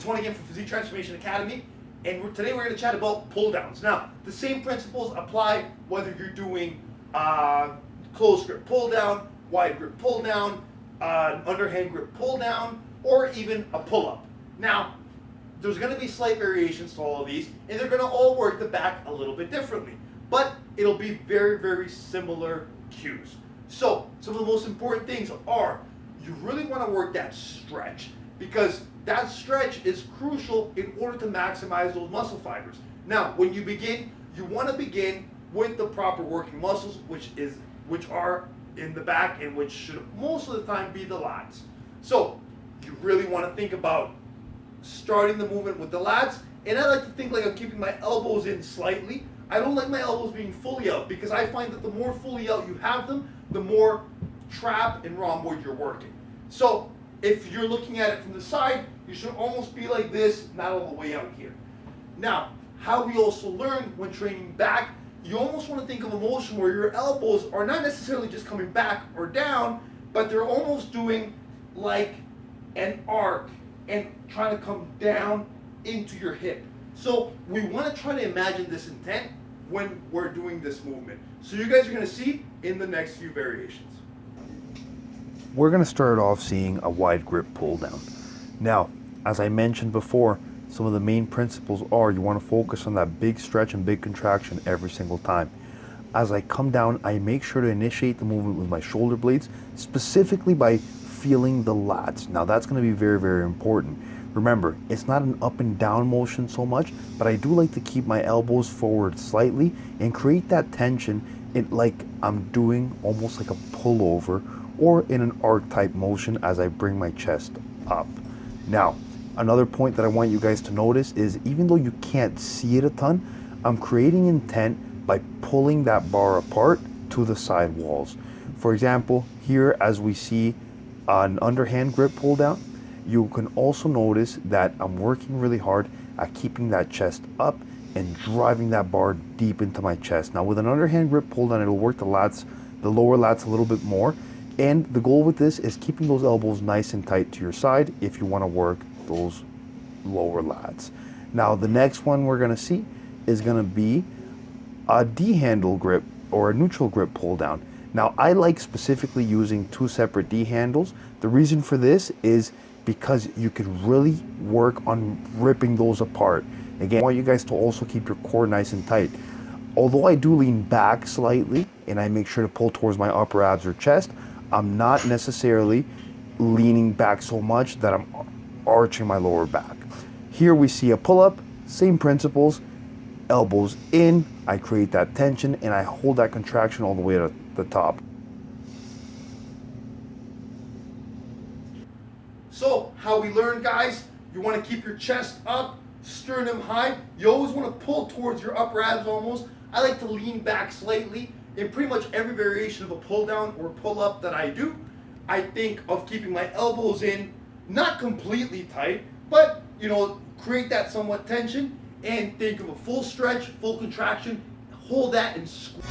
It's Juan again from Physique Transformation Academy, and today we're going to chat about pull downs. Now, the same principles apply whether you're doing close grip pull down, wide grip pull down, underhand grip pull down, or even a pull up. Now, there's going to be slight variations to all of these, and they're going to all work the back a little bit differently, but it'll be very, very similar cues. So, some of the most important things are you really want to work that stretch, because that stretch is crucial in order to maximize those muscle fibers. Now, when you begin, you want to begin with the proper working muscles, which are in the back and which should most of the time be the lats. So, you really want to think about starting the movement with the lats, and I like to think like I'm keeping my elbows in slightly. I don't like my elbows being fully out, because I find that the more fully out you have them, the more trap and rhomboid you're working. So if you're looking at it from the side, you should almost be like this, not all the way out here. Now, how we also learn when training back, you almost want to think of a motion where your elbows are not necessarily just coming back or down, but they're almost doing like an arc and trying to come down into your hip. So we want to try to imagine this intent when we're doing this movement. So you guys are going to see in the next few variations. We're going to start off seeing a wide grip pull down. Now, as I mentioned before, some of the main principles are you want to focus on that big stretch and big contraction every single time. As I come down, I make sure to initiate the movement with my shoulder blades, specifically by feeling the lats. Now that's going to be very, very important. Remember, it's not an up and down motion so much, but I do like to keep my elbows forward slightly and create that tension like I'm doing almost like a pullover or in an arc type motion as I bring my chest up. Now, another point that I want you guys to notice is even though you can't see it a ton, I'm creating intent by pulling that bar apart to the side walls. For example, here as we see an underhand grip pull down, you can also notice that I'm working really hard at keeping that chest up and driving that bar deep into my chest. Now with an underhand grip pull down, it'll work the lower lats a little bit more. And the goal with this is keeping those elbows nice and tight to your side if you want to work those lower lats. Now the next one we're going to see is going to be a D-handle grip or a neutral grip pull down. Now I like specifically using two separate D handles. The reason for this is because you could really work on ripping those apart. Again, I want you guys to also keep your core nice and tight. Although I do lean back slightly and I make sure to pull towards my upper abs or chest, I'm not necessarily leaning back so much that I'm arching my lower back. Here we see a pull-up, same principles, elbows in, I create that tension and I hold that contraction all the way to the top. So, how we learn, guys, you want to keep your chest up, sternum high. You always want to pull towards your upper abs almost. I like to lean back slightly. In pretty much every variation of a pull down or pull up that I do, I think of keeping my elbows in, not completely tight, but, create that somewhat tension and think of a full stretch, full contraction, hold that and squeeze.